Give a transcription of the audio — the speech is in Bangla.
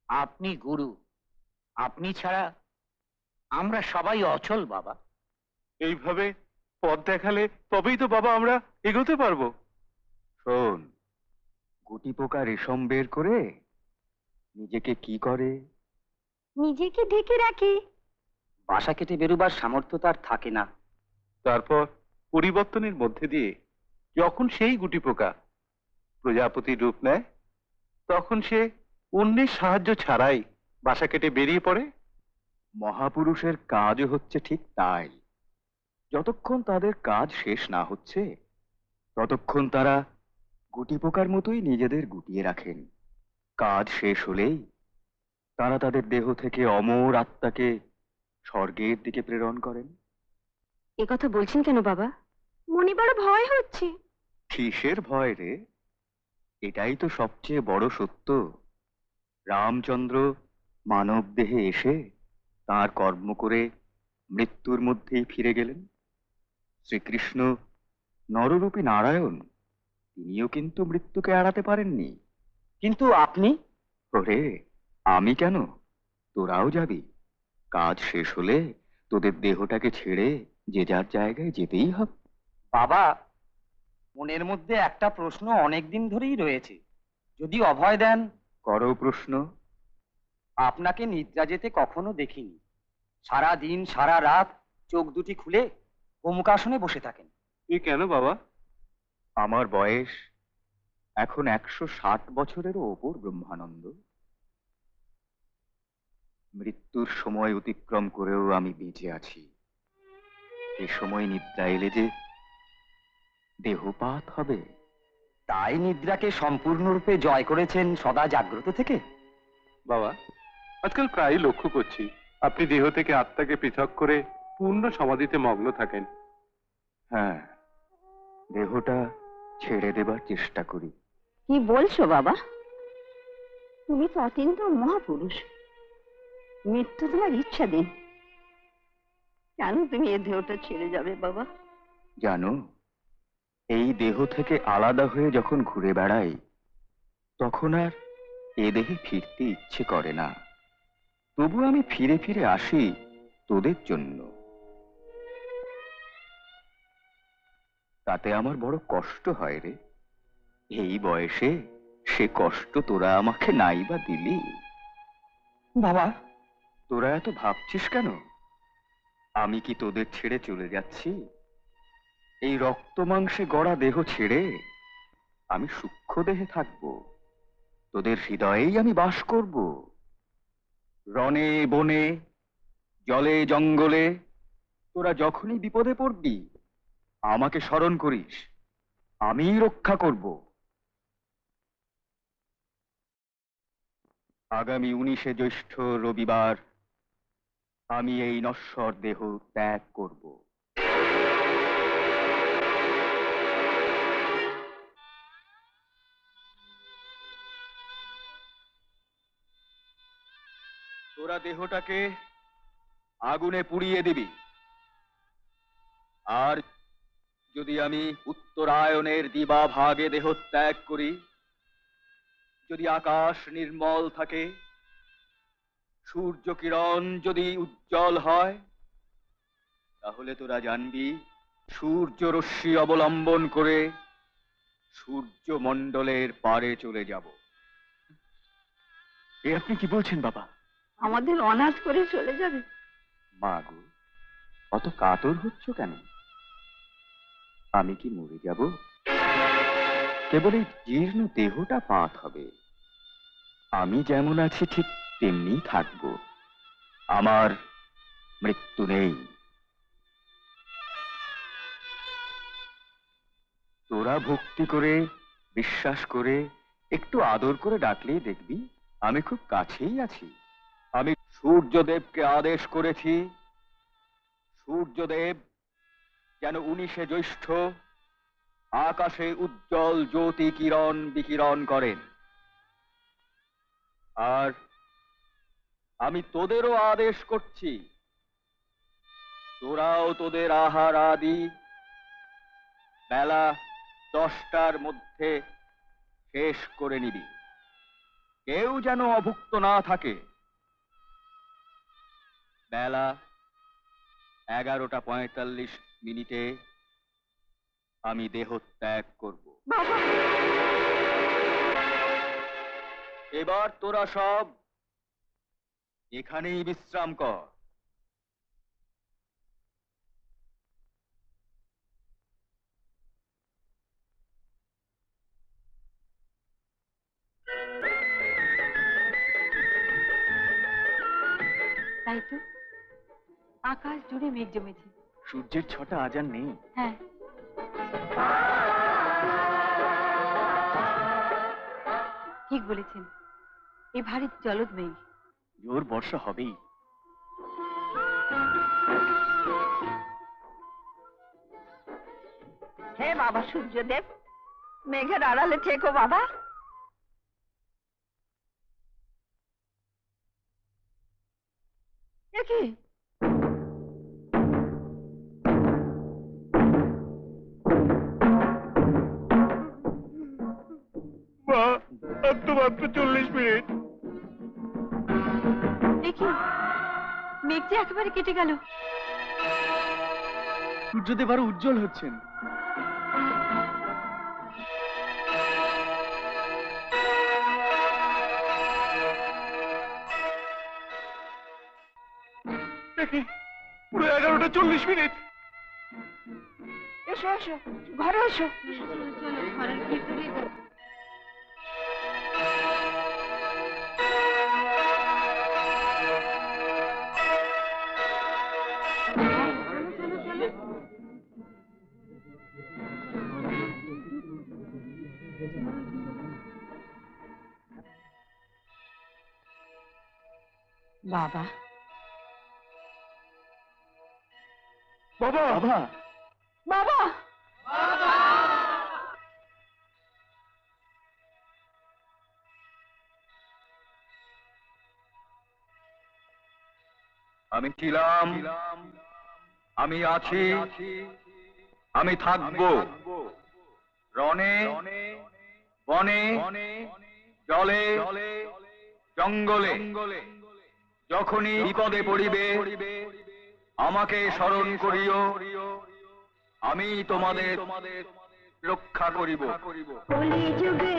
আপনি গুরু, আপনি ছাড়া আমরা সবাই অচল বাবা। এইভাবে পথ দেখালে তবেই তো বাবা আমরা এগোতে পারবো। শোন, গুটি পোকা রেশম বের করে নিজেকে কি করে? নিজেকে ঢেকে রাখে। বাসা কেটে বেরোবার সামর্থ্য তার থাকে না। তারপর পরিবর্তনের মধ্যে দিয়ে যখন সেই গুটি পোকা প্রজাপতির রূপ নেয়, তখন সে অন্যের সাহায্য ছাড়াই বাসা কেটে বেরিয়ে পড়ে। মহাপুরুষের কাজও হচ্ছে ঠিক তাই। যতক্ষণ তাদের কাজ শেষ না হচ্ছে ততক্ষণ তারা গুটি পোকার মতোই নিজেদের গুটিয়ে রাখেন। কাজ শেষ হলেই তারা তাদের দেহ থেকে অমর আত্মাকে স্বর্গের দিকে প্রেরণ করেন। এ কথা বলছেন কেন বাবা? মনে বড় ভয় হচ্ছে। কিসের ভয় রে? এটাই তো সবচেয়ে বড় সত্য। রামচন্দ্র মানব দেহে এসে তার কর্ম করে মৃত্যুর মধ্যেই ফিরে গেলেন। শ্রীকৃষ্ণ নররূপী নারায়ণ, তিনিও কিন্তু মৃত্যুকে এড়াতে পারেননি। কিন্তু আপনি? ওরে, আমি কেন? তোরাও যাবি। কাজ শেষ হলে তোদের দেহটাকে ছেড়ে যে যার জায়গায় যেতেই হবে। বাবা, মনের মধ্যে একটা প্রশ্ন অনেক দিন ধরেই রয়েছে, যদি অভয় দেন। করো প্রশ্ন। আপনাকে নিদ্রা যেতে কখনো দেখিনি। সারা দিন সারা রাত চোখ দুটি খুলে গোমুখাসনে বসে থাকেন। এ কেন বাবা? আমার বয়স এখন 160 বছরেরও ওপর ব্রহ্মানন্দ। মৃত্যুর সময় অতিক্রম করেও আমি বেঁচে আছি। এ সময় নিদ্রা এলে যে দেহপাত হবে। তাই নিদ্রাকে সম্পূর্ণরূপে জয় করেছেন সদা জাগ্রত থেকে। বাবা, আজকাল প্রায়ই লক্ষ্য করছি আপনি দেহ থেকে আত্মাকে পৃথক করে পূর্ণ সমাধিতে মগ্ন থাকেন। হ্যাঁ, দেহটা ছেড়ে দেবার চেষ্টা করি। কি বলছো বাবা? তুমি তো অত্যন্ত মহাপুরুষ। মৃত্যু তোমার ইচ্ছা দিন। কেন তুমি এ দেহটা ছেড়ে যাবে বাবা? জানো, এই দেহ থেকে আলাদা হয়ে যখন ঘুরে বেড়াই তখন আর এ দেহে ফিরতে ইচ্ছে করে না। তবু আমি ফিরে ফিরে আসি তোদের জন্য। তাতে আমার বড় কষ্ট হয় রে। এই বয়সে সে কষ্ট তোরা আমাকে নাই বা দিলি। বাবা, তোরা এত ভাবছিস কেন? আমি কি তোদের ছেড়ে চলে যাচ্ছি? এই রক্ত মাংসে গড়া দেহ ছেড়ে আমি সূক্ষ্ম দেহে থাকবো। তোদের হৃদয়েই আমি বাস করব। রণে বনে জলে জঙ্গলে তোরা যখনই বিপদে পড়বি আমাকে স্মরণ করিস, আমিই রক্ষা করব। আগামী 19শে জ্যৈষ্ঠ রবিবার আমি এই নশ্বর দেহ ত্যাগ করব। তোরা দেহটাকে আগুনে পুড়িয়ে দিবি। আর যদি আমি উত্তরায়ণের দিবা ভাগে দেহ ত্যাগ করি, যদি আকাশ নির্মল থাকে, সূর্য কিরণ যদি উজ্জ্বল হয়, তাহলে তোরা জানবি সূর্য রশ্মি অবলম্বন করে সূর্য মণ্ডলের পারে চলে যাব। এ আপনি কি বলছেন বাবা? আমাদের অনাথ করে চলে যাবে? মা গো, অত কাতর হচ্ছ কেন? আমি কি মরে যাব? কেবল এই জীর্ণ দেহটা পাত হবে। আমি যেমন আছি ঠিক তেমনি থাকবো। আমার মৃত্যু নেই। তোরা ভক্তি করে বিশ্বাস করে একটু আদর করে ডাকলেই দেখবি আমি খুব কাছেই আছি। আমি সূর্যদেবকে আদেশ করেছি, সূর্যদেব যেন 19শে জ্যৈষ্ঠ আকাশে উজ্জ্বল জ্যোতি কিরণ বিকিরণ করেন। আর আমি তোদেরও আদেশ করছি, তোরাও তোদের আহার আদি বেলা 10টার মধ্যে শেষ করে নিবি। কেউ যেন অভুক্ত না থাকে। বেলা 11:45 আমি দেহ ত্যাগ করব। বাবা, এবার তোরা সব এখানেই বিশ্রাম কর। তাই তো, আকাশ জুড়ে মেঘ জমেছে। সূর্যের ছটা আজ আর নেই। হ্যাঁ, ঠিক বলেছেন। এ ভারী জলদ মেঘ। জোর বর্ষা হবেই। হে বাবা সূর্যদেব, মেঘের আড়ালে থেকো বাবা। এ কি? মা, আর তো মাত্র 40 মিনিট। এ কি, মেঘ যে একেবারে কেটে গেল। সূর্যদেব আরো উজ্জ্বল হচ্ছেন। পুরো 11:40। এসো এসো, ঘরে এসো। চলো ঘরের ভিতরে যাও। বাবা, বাবা, বাবা, বাবা, আমি ছিলাম, আমি আছি, আমি থাকবো। রণে, বনে, জলে, জঙ্গলে, যখনই বিপদে পড়িবে আমাকে স্মরণ করিও, আমি তোমাদের রক্ষা করিব। কলি যুগে